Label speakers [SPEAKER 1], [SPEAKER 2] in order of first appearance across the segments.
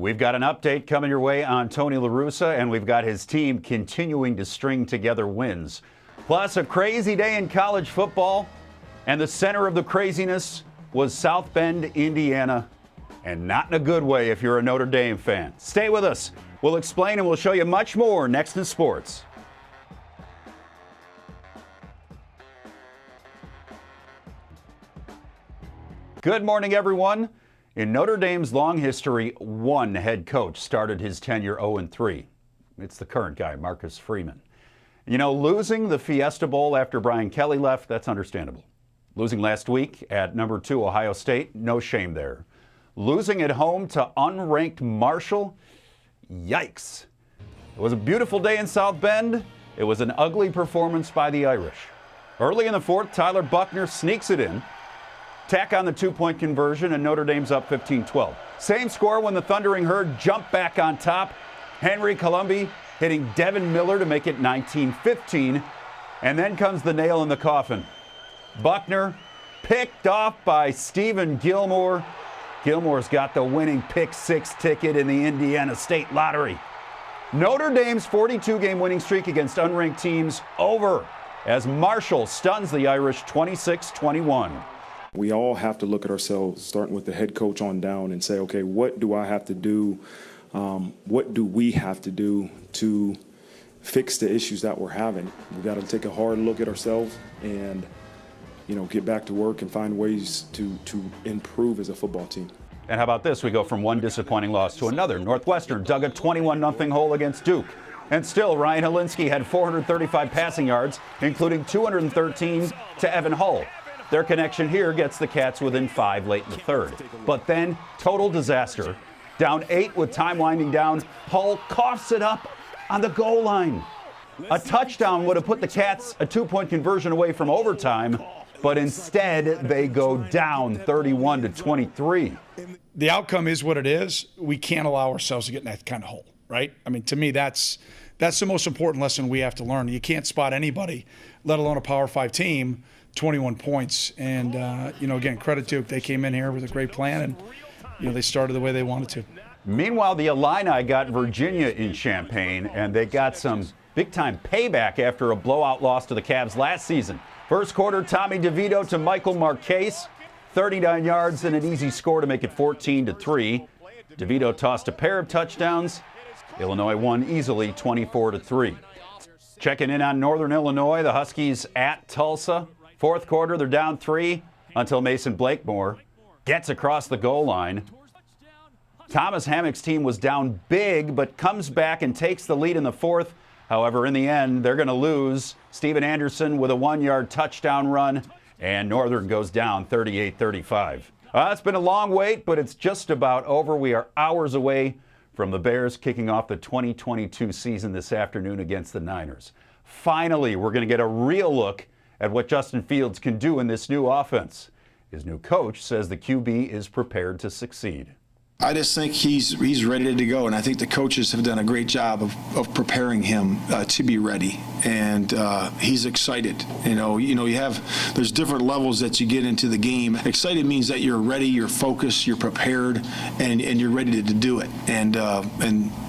[SPEAKER 1] We've got an update coming your way on Tony La Russa, and we've got his team continuing to string together wins. Plus, a crazy day in college football, and the center of the craziness was South Bend, Indiana, and not in a good way if you're a Notre Dame fan. Stay with us. We'll explain and we'll show you much more next in sports. Good morning, everyone. In Notre Dame's long history, one head coach started his tenure 0-3. It's the current guy, Marcus Freeman. You know, losing the Fiesta Bowl after Brian Kelly left, that's understandable. Losing last week at number 2 Ohio State, no shame there. Losing at home to unranked Marshall, yikes. It was a beautiful day in South Bend. It was an ugly performance by the Irish. Early in the fourth, Tyler Buckner sneaks it in. Tack on the 2-point conversion, and Notre Dame's up 15-12. Same score when the Thundering Herd jumped back on top. Henry Colombi hitting Devin Miller to make it 19-15. And then comes the nail in the coffin. Buckner picked off by Stephen Gilmore. Gilmore's got the winning pick-6 ticket in the Indiana State Lottery. Notre Dame's 42-game winning streak against unranked teams over as Marshall stuns the Irish 26-21.
[SPEAKER 2] We all have to look at ourselves, starting with the head coach on down, and say, okay, what do I have to do? What do we have to do to fix the issues that we're having? We've got to take a hard look at ourselves and, you know, get back to work and find ways to improve as a football team.
[SPEAKER 1] And how about this? We go from one disappointing loss to another. Northwestern dug a 21-0 hole against Duke. And still, Ryan Helinski had 435 passing yards, including 213 to Evan Hull. Their connection here gets the Cats within 5 late in the third. But then, total disaster. Down 8 with time winding down, Hull coughs it up on the goal line. A touchdown would have put the Cats a 2-point conversion away from overtime, but instead they go down 31-23.
[SPEAKER 3] The outcome is what it is. We can't allow ourselves to get in that kind of hole, right? I mean, to me, that's the most important lesson we have to learn. You can't spot anybody, let alone a Power 5 team, 21 points. And, again, credit to they came in here with a great plan, and, they started the way they wanted to.
[SPEAKER 1] Meanwhile, the Illini got Virginia in Champaign, and they got some big-time payback after a blowout loss to the Cavs last season. First quarter, Tommy DeVito to Michael Marquez, 39 yards and an easy score to make it 14-3. DeVito tossed a pair of touchdowns. Illinois won easily 24-3. Checking in on Northern Illinois, the Huskies at Tulsa. Fourth quarter, they're down 3 until Mason Blakemore gets across the goal line. Thomas Hammock's team was down big, but comes back and takes the lead in the fourth. However, in the end, they're going to lose. Steven Anderson with a 1-yard touchdown run, and Northern goes down 38-35. It's been a long wait, but it's just about over. We are hours away from the Bears kicking off the 2022 season this afternoon against the Niners. Finally, we're going to get a real look at what Justin Fields can do in this new offense. His new coach says the QB is prepared to succeed.
[SPEAKER 4] I just think he's ready to go, and I think the coaches have done a great job of preparing him to be ready, and he's excited. There's different levels that you get into the game. Excited means that you're ready, you're focused, you're prepared, and you're ready to do it, and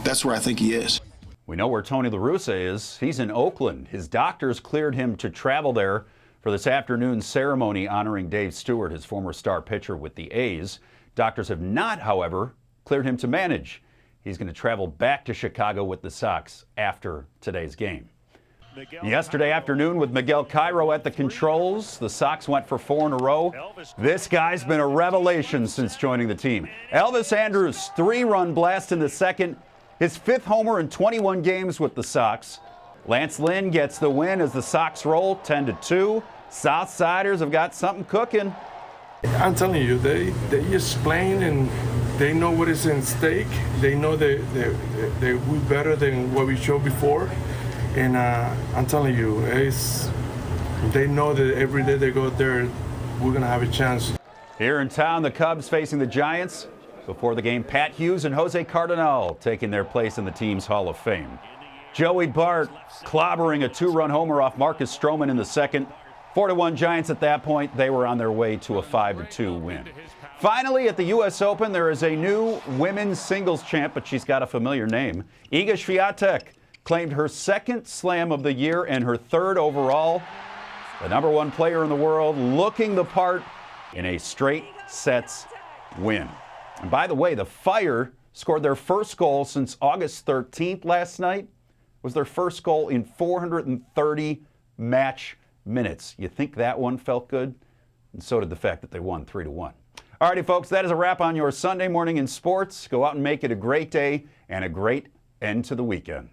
[SPEAKER 4] that's where I think he is.
[SPEAKER 1] We know where Tony La Russa is. He's in Oakland. His doctors cleared him to travel there for this afternoon's ceremony honoring Dave Stewart, his former star pitcher with the A's. Doctors have not, however, cleared him to manage. He's going to travel back to Chicago with the Sox after today's game. Yesterday afternoon with Miguel Cairo at the controls, the Sox went for 4 in a row. This guy's been a revelation since joining the team. Elvis Andrus, 3-run blast in the second. His 5th homer in 21 games with the Sox. Lance Lynn gets the win as the Sox roll 10-2. Southsiders have got something cooking.
[SPEAKER 5] I'm telling you, they just playing and they know what is at stake. They know we're better than what we showed before. And I'm telling you, they know that every day they go out there, we're going to have a chance.
[SPEAKER 1] Here in town, the Cubs facing the Giants. Before the game, Pat Hughes and Jose Cardinal taking their place in the team's Hall of Fame. Joey Bart clobbering a 2-run homer off Marcus Stroman in the second. 4-1 Giants at that point. They were on their way to a 5-2 win. Finally, at the U.S. Open, there is a new women's singles champ, but she's got a familiar name. Iga Swiatek claimed her second slam of the year and her third overall. The #1 player in the world looking the part in a straight sets win. And by the way, the Fire scored their first goal since August 13th last night. It was their first goal in 430 match minutes. You think that one felt good? And so did the fact that they won 3-1. All righty, folks, that is a wrap on your Sunday morning in sports. Go out and make it a great day and a great end to the weekend.